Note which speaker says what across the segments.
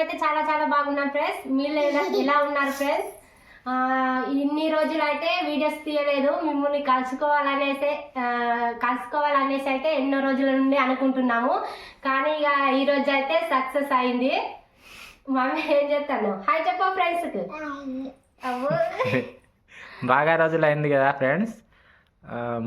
Speaker 1: మేమైతే చాలా చాలా బాగున్నాం ఫ్రెండ్స్. మీరు ఎలా ఉన్నారు ఫ్రెండ్స్? ఇన్ని రోజులు అయితే వీడియోస్ తీయలేదు. మిమ్మల్ని కలుసుకోవాలనేసి అయితే ఎన్నో రోజుల నుండి అనుకుంటున్నాము. కానీ ఇక ఈ రోజు అయితే సక్సెస్ అయింది. మమ్మీ ఏం చేస్తాను? హాయ్ చెప్పు ఫ్రెండ్స్కి.
Speaker 2: బాగా రోజులు అయింది కదా ఫ్రెండ్స్.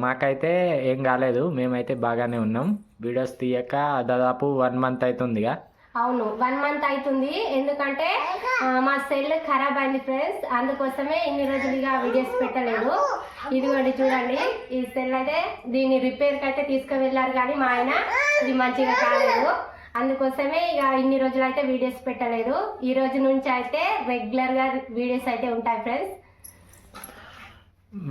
Speaker 2: మాకైతే ఏం కాలేదు, మేమైతే బాగానే ఉన్నాం. వీడియోస్ తీయక దాదాపు 1 మంత్ అవుతుందిగా.
Speaker 1: అవును, 1 మంత్ అవుతుంది. ఎందుకంటే మా సెల్ ఖరాబ్ అయింది ఫ్రెండ్స్, అందుకోసమే ఇన్ని రోజులుగా వీడియోస్ పెట్టలేదు. ఇదిగోండి చూడండి, ఈ సెల్ అయితే దీన్ని రిపేర్కి అయితే తీసుకువెళ్ళారు, కానీ మా ఆయన ఇది మంచిగా కాలేదు. అందుకోసమే ఇక ఇన్ని రోజులు అయితే వీడియోస్ పెట్టలేదు. ఈ రోజు నుంచి అయితే రెగ్యులర్గా వీడియోస్ అయితే ఉంటాయి ఫ్రెండ్స్.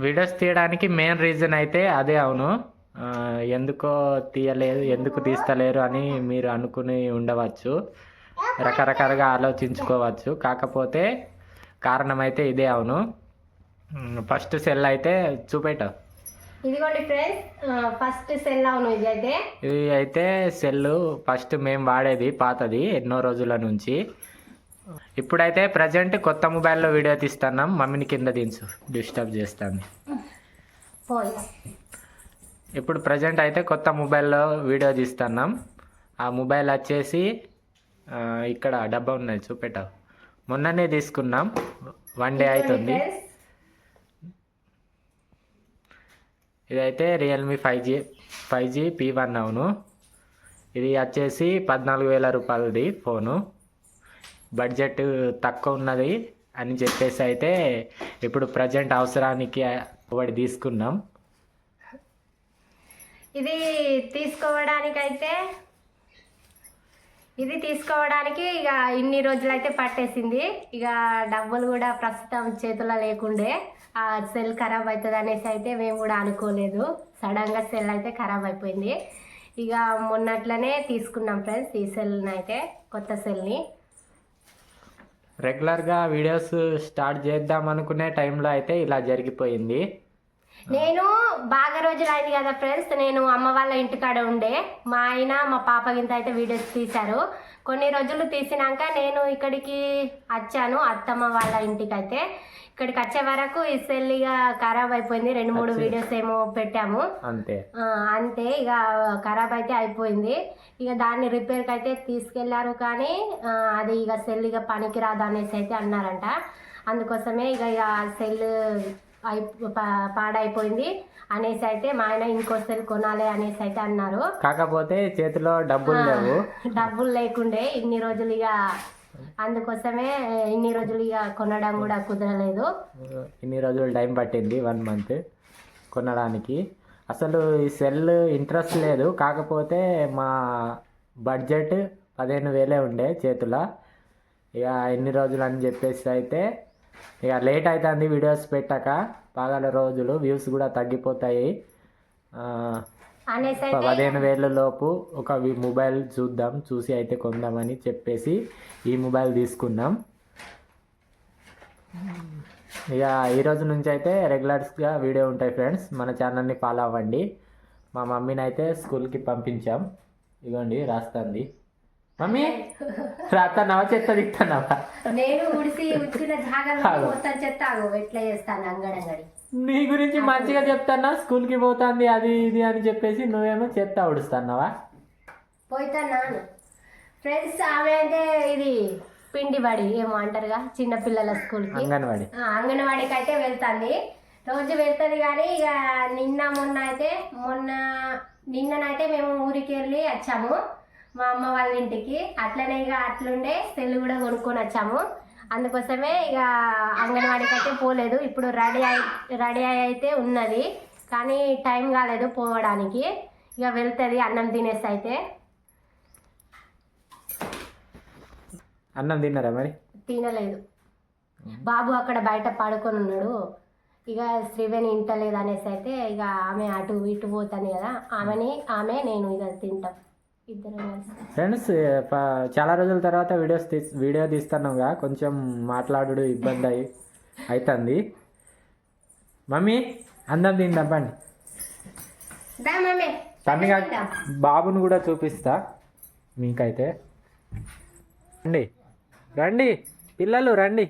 Speaker 2: వీడియోస్ తీయడానికి మెయిన్ రీజన్ అయితే అదే. అవును, ఎందుకో తీయలేదు, ఎందుకు తీస్తలేరు అని మీరు అనుకుని ఉండవచ్చు, రకరకాలుగా ఆలోచించుకోవచ్చు. కాకపోతే కారణం అయితే ఇదే. అవును, ఫస్ట్ సెల్ అయితే చూపెట్టావు.
Speaker 1: ఇదిగోండి ఫ్రెండ్స్, ఫస్ట్ సెల్. అవును, ఇది
Speaker 2: అయితే సెల్ ఫస్ట్ మేము వాడేది పాతది, ఎన్నో రోజుల నుంచి. ఇప్పుడైతే ప్రజెంట్ కొత్త మొబైల్లో వీడియో తీస్తున్నాం. మమ్మీని కింద దించు, డిస్టర్బ్ చేస్తాను. ఇప్పుడు ప్రజెంట్ అయితే కొత్త మొబైల్లో వీడియో తీస్తున్నాం. ఆ మొబైల్ వచ్చేసి ఇక్కడ డబ్బా ఉన్నది, చూపెట్టావు. మొన్ననే తీసుకున్నాం, 1 డే అవుతుంది. ఇదైతే రియల్మీ 5G P1. అవును, ఇది వచ్చేసి 14,000 రూపాయలది ఫోను. బడ్జెట్ తక్కువ ఉన్నది అని చెప్పేసి అయితే ఇప్పుడు ప్రజెంట్ అవసరానికి ఒకటి తీసుకున్నాం.
Speaker 1: ఇది తీసుకోవడానికి ఇక ఇన్ని రోజులు అయితే పట్టేసింది. ఇక డబ్బులు కూడా ప్రస్తుతం చేతుల్లో లేకుండే, ఆ సెల్ ఖరాబ్ అవుతుంది అనేసి అయితే మేము కూడా అనుకోలేదు. సడన్గా సెల్ అయితే ఖరాబ్ అయిపోయింది. ఇక మొన్నట్లనే తీసుకున్నాం ఫ్రెండ్స్ ఈ సెల్ని అయితే, కొత్త సెల్ని.
Speaker 2: రెగ్యులర్గా వీడియోస్ స్టార్ట్ చేద్దాం అనుకునే టైంలో అయితే ఇలా జరిగిపోయింది.
Speaker 1: నేను బాగా రోజులు అయింది కదా ఫ్రెండ్స్, నేను అమ్మ వాళ్ళ ఇంటికాడ ఉండే. మా ఆయన మా పాప గింత అయితే వీడియోస్ తీశారు. కొన్ని రోజులు తీసినాక నేను ఇక్కడికి వచ్చాను, అత్తమ్మ వాళ్ళ ఇంటికి. అయితే ఇక్కడికి వచ్చే వరకు ఈ సెల్ ఇక ఖరాబ్ అయిపోయింది. 2-3 వీడియోస్ ఏమో పెట్టాము, అంతే. ఇక ఖరాబ్ అయితే అయిపోయింది. ఇక దాన్ని రిపేర్కి అయితే తీసుకెళ్లారు, కానీ అది ఇక సెల్ ఇక పనికి రాదు అనేసి అయితే అన్నారంట. అందుకోసమే ఇక సెల్ పాడైపోయింది అనేసి అయితే మా ఆయన ఇంకో సెల్ కొనాలి అనేసి అయితే అన్నారు.
Speaker 2: కాకపోతే చేతిలో డబ్బులు
Speaker 1: లేకుండే ఇన్ని రోజులు. ఇక అందుకోసమే ఇన్ని రోజులు ఇక కొనడం కూడా కుదరలేదు.
Speaker 2: ఇన్ని రోజులు టైం పట్టింది, 1 మంత్ కొనడానికి. అసలు ఈ సెల్ ఇంట్రెస్ట్ లేదు, కాకపోతే మా బడ్జెట్ 15,000 ఉండే చేతిలో. ఇక ఎన్ని రోజులు అని చెప్పేసి అయితే ఇక లేట్ అవుతుంది వీడియోస్ పెట్టాక. బాగా రోజులు వ్యూస్ కూడా తగ్గిపోతాయి. 15,000 లోపు ఒక మొబైల్ చూసి అయితే కొందామని చెప్పేసి ఈ మొబైల్ తీసుకున్నాం. ఇక ఈరోజు నుంచి అయితే రెగ్యులర్స్గా వీడియో ఉంటాయి ఫ్రెండ్స్. మన ఛానల్ని ఫాలో అవ్వండి. మా మమ్మీని అయితే స్కూల్కి పంపించాం. ఇదిగోండి రాస్తుంది. మమ్మీ రాస్తున్నావా, చెత్త దిగుతున్నావా?
Speaker 1: నేను ఉడిచిన చెత్త ఎట్లా చేస్తాను అంగడంగడి.
Speaker 2: నీ గురించి మంచిగా చెప్తానా, స్కూల్కి పోతుంది అది ఇది అని చెప్పేసి నువ్వేమో చెత్త ఉడుస్తున్నావా?
Speaker 1: పోతున్నాను ఫ్రెండ్స్. ఆమె అంటే ఇది పిండి బడి ఏమో అంటారుగా, చిన్నపిల్లల స్కూల్కి, అంగన్వాడికి అయితే వెళ్తుంది. రోజు వెళ్తుంది. కానీ ఇక నిన్ననైతే మేము ఊరికి వెళ్ళి వచ్చాము మా అమ్మ వాళ్ళ ఇంటికి. అట్లనే ఇక అట్లుండే సెల్ కూడా కొనుక్కొని వచ్చాము. అందుకోసమే ఇక అంగన్వాడికి అయితే పోలేదు. ఇప్పుడు రెడీ అయితే ఉన్నది, కానీ టైం కాలేదు పోవడానికి. ఇక వెళ్తుంది అన్నం తినేసి అయితే.
Speaker 2: అన్నం తిన్నారా మరి?
Speaker 1: తినలేదు, బాబు అక్కడ బయట పడుకొని ఉన్నాడు. ఇక శ్రీవేణి ఇంటలేదు అనేసి అయితే ఇక ఆమె అటు ఇటు పోతాను కదా, నేను ఇక తింటాం ఇద్దరు.
Speaker 2: ఫ్రెండ్స్, చాలా రోజుల తర్వాత వీడియో తీస్తున్నాంగా, కొంచెం మాట్లాడు ఇబ్బంది అవుతుంది. మమ్మీ అన్నం తిందాం పండి. తనగా బాబుని కూడా చూపిస్తా మీకైతే అండి. రండి పిల్లలు రండి.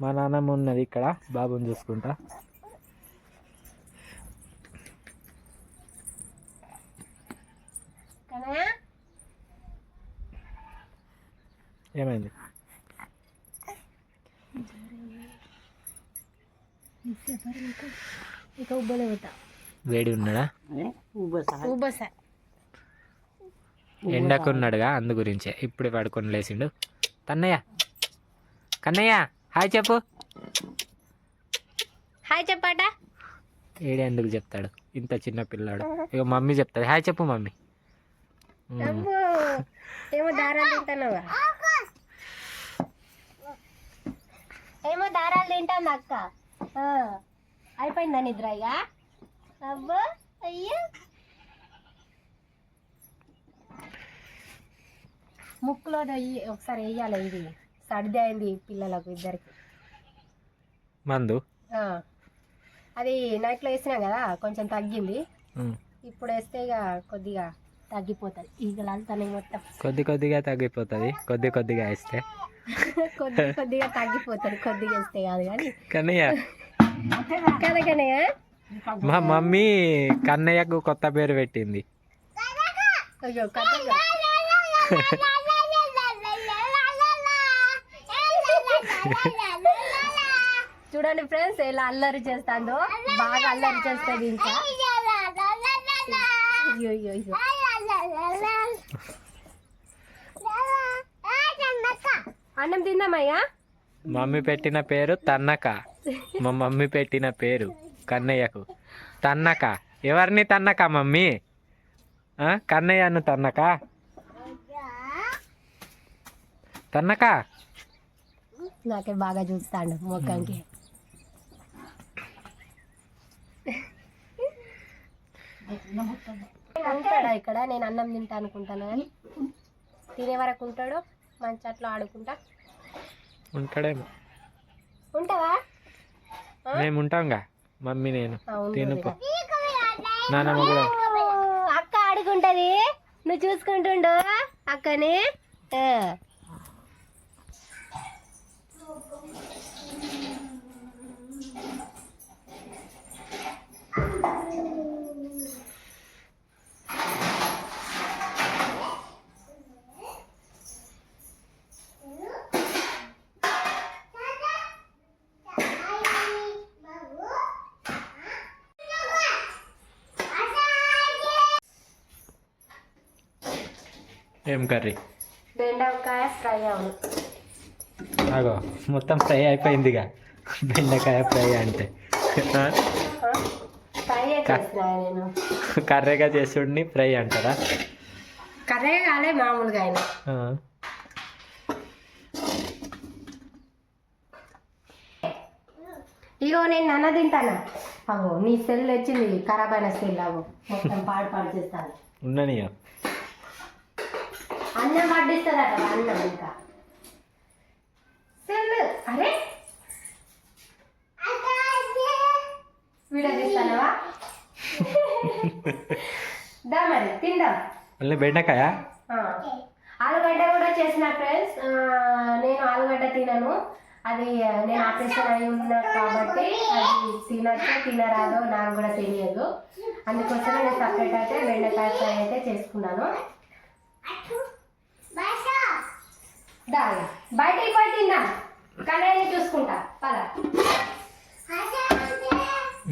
Speaker 2: మా నాన్నమ్మ ఉన్నది ఇక్కడ బాబుని చూసుకుంటా. ఏమైంది? వేడి ఉన్నాడా? ఎండకున్నాడుగా, అందు గురించే ఇప్పుడే పడుకొని లేచిండు. తన్నయ్య కన్నయ్య హాయ్ చెప్పు.
Speaker 1: హాయ్ చెప్పాట.
Speaker 2: ఏడే ఎందుకు చెప్తాడు ఇంత చిన్న పిల్లాడు. ఇక మమ్మీ చెప్తాడు హాయ్ చెప్పు మమ్మీ.
Speaker 1: ఏమో దారాలు తింటాను, ఏమో దారాలు తింటాను అక్క. అయిపోయిందా నిద్ర ఇక? అబ్బో అయ్యో, ముక్కులో ఒకసారి వేయాలి, ఇది సర్ది అయింది పిల్లలకు ఇద్దరికి.
Speaker 2: మందు
Speaker 1: అది నైట్లో వేసినా కదా కొంచెం తగ్గింది. ఇప్పుడు వేస్తే ఇక కొద్దిగా తగ్గిపోతుంది. ఈగలు తనకి మొత్తం
Speaker 2: కొద్దిగా తగ్గిపోతుంది. కొద్దిగా వేస్తే
Speaker 1: కొద్దిగా తగ్గిపోతుంది. కొద్దిగా వేస్తే కాదు కానీ
Speaker 2: కన్నయ్య.
Speaker 1: కదా కన్నయ్య.
Speaker 2: మా మమ్మీ కన్నయ్యకు కొత్త పేరు పెట్టింది.
Speaker 1: అయ్యో కన్నయ్య. చూడండి ఫ్రెండ్స్ ఎలా అల్లరి చేస్తాందో, బాగా అల్లరి చేస్తుంది. ఇంకా అన్నం తిందామయ్యా.
Speaker 2: మమ్మీ పెట్టిన పేరు తన్నక. మా మమ్మీ పెట్టిన పేరు కన్నయ్యకు తన్నక. ఎవరిని తన్నక మమ్మీ? కన్నయ్యను తన్నక. తన్నక
Speaker 1: నాకే బాగా చూస్తాడు మొక్కంకి. ఉంటాడా ఇక్కడ? నేను అన్నం తింటా అనుకుంటాను కానీ తినే వరకు ఉంటాడు. మంచి అట్లా ఆడుకుంటా
Speaker 2: ఉంటాడేమో.
Speaker 1: ఉంటావా?
Speaker 2: మేము ఉంటాంగా మమ్మీ నేను. తినుపో. నాన్నమ్మ కూడా.
Speaker 1: అక్క ఆడుకుంటది, నువ్వు చూసుకుంటుండు అక్కని.
Speaker 2: ఏం కర్రీ?
Speaker 1: బెండకాయ ఫ్రై. అవును
Speaker 2: అగో మొత్తం ఫ్రై అయిపోయిందిగా. బెండకాయ ఫ్రై అంటే
Speaker 1: ఫ్రై చేస్తున్నా నేను.
Speaker 2: కర్రీగా చేసుడిని ఫ్రై అంటారా?
Speaker 1: కర్రీ కాలే మామూలుగా అయినా. ఇగో నేను అన్న తింటాను. అగో నీ సెల్ వచ్చింది, ఖరాబ్ అయిన సెల్. అగో మొత్తం పాడు చేస్తాను.
Speaker 2: ఉండనియా
Speaker 1: అన్నం పడ్డిస్తుందట అన్నం. ఇంకా సెల్. అరే వీడియో తీస్తానవా? దా మరి తిందాం.
Speaker 2: మళ్ళీ బెండకాయ.
Speaker 1: ఆలుగడ్డ కూడా చేసిన ఫ్రెండ్స్. నేను ఆలుగడ్డ తినను, అది నేను ఆపరేషన్ అయి ఉన్నా కాబట్టి అది తినచ్చో తినరాదో నాకు కూడా తెలియదు. అందుకోసమే నేను సపరేట్ అయితే బెండకాయ ఫ్రై అయితే చేసుకున్నాను. బయటికి పోయి తిన్నా, కానీ చూసుకుంటా పద.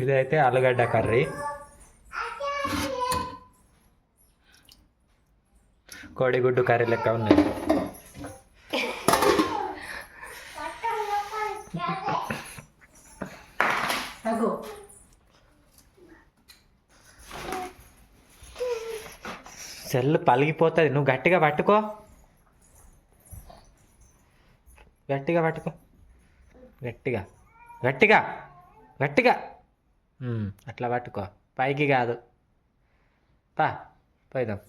Speaker 2: ఇదైతే ఆలుగడ్డ కర్రీ. కోడిగుడ్డు కర్రీ లెక్క ఉన్నది. సెల్ పలిగిపోతుంది. నువ్వు గట్టిగా పట్టుకో, గట్టిగా పట్టుకో, గట్టిగా గట్టిగా గట్టిగా అట్లా పట్టుకో, పైకి కాదు. పోయిదాం.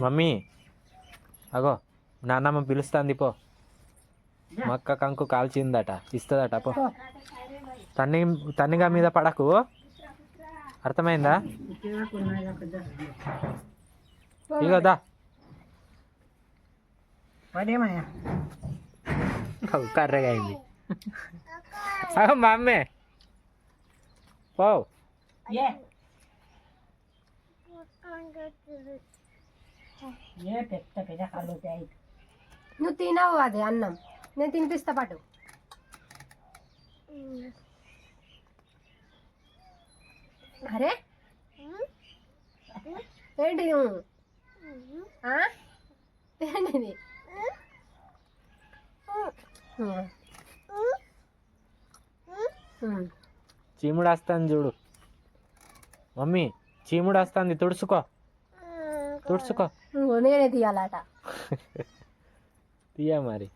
Speaker 2: మమ్మీ అగో నాన్నమ్మ పిలుస్తుంది, పో. మక్క కంకు కాల్చిందట ఇస్తుందట పో తన్నిగా మీద పడకు అర్థమైందా ఇగో దా కర్రగా అయింది సగం మా అమ్మే పో
Speaker 1: నువ్వు తినవు అది అన్నం నేను తినిపిస్తా పాటు అరే ఏంటి నువ్వు ఏంటిది
Speaker 2: చీముడు వస్తుంది చూడు మమ్మీ చీముడు వస్తుంది తుడుచుకో
Speaker 1: నేనే తీయాలట
Speaker 2: తీయ మరి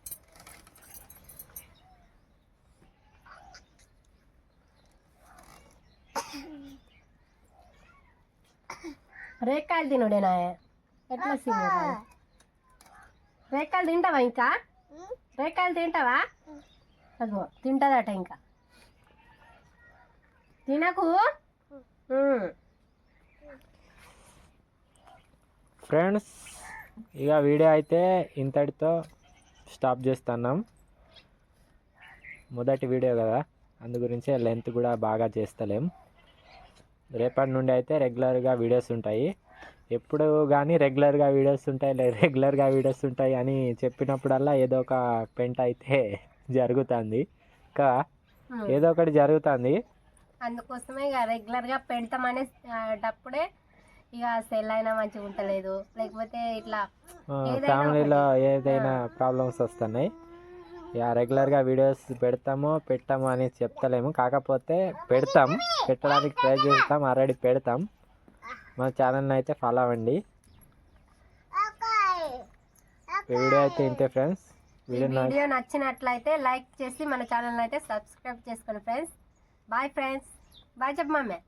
Speaker 1: రేకాయలు తినుడేనా ఎట్లా రేకాయలు తింటావా ఇంకా రేకాయలు తింటావా అగో తింటదట ఇంకా తినకు
Speaker 2: ఫ్రెండ్స్ ఇక వీడియో అయితే ఇంతటితో స్టాప్ చేస్తున్నాం మొదటి వీడియో కదా అందు గురించి లెంత్ కూడా బాగా చేస్తలేం రేపటి నుండి అయితే రెగ్యులర్గా వీడియోస్ ఉంటాయి ఎప్పుడు కానీ రెగ్యులర్గా వీడియోస్ ఉంటాయి అని చెప్పినప్పుడల్లా ఏదో ఒక పెంట అయితే జరుగుతుంది ఇంకా ఏదో ఒకటి జరుగుతుంది
Speaker 1: అందుకోసమే ఇక రెగ్యులర్గా పెడతామనేటప్పుడే ఇక సెల్ అయినా మంచిగా ఉంటలేదు లేకపోతే ఇట్లా
Speaker 2: ఫ్యామిలీలో ఏదైనా ప్రాబ్లమ్స్ వస్తున్నాయి ఇక రెగ్యులర్గా వీడియోస్ పెట్టాము అని చెప్తలేము కాకపోతే పెట్టడానికి ట్రై చేస్తాం ఆల్రెడీ పెడతాం మా ఛానల్ని అయితే ఫాలో అవ్వండి వీడియో అయితే ఇంతే ఫ్రెండ్స్
Speaker 1: వీడియో నచ్చినట్లయితే లైక్ చేసి మన ఛానల్ అయితే సబ్స్క్రైబ్ చేసుకోండి ఫ్రెండ్స్ బాయ్ ఫ్రెండ్స్ బాయ్ చెప్పమ్మా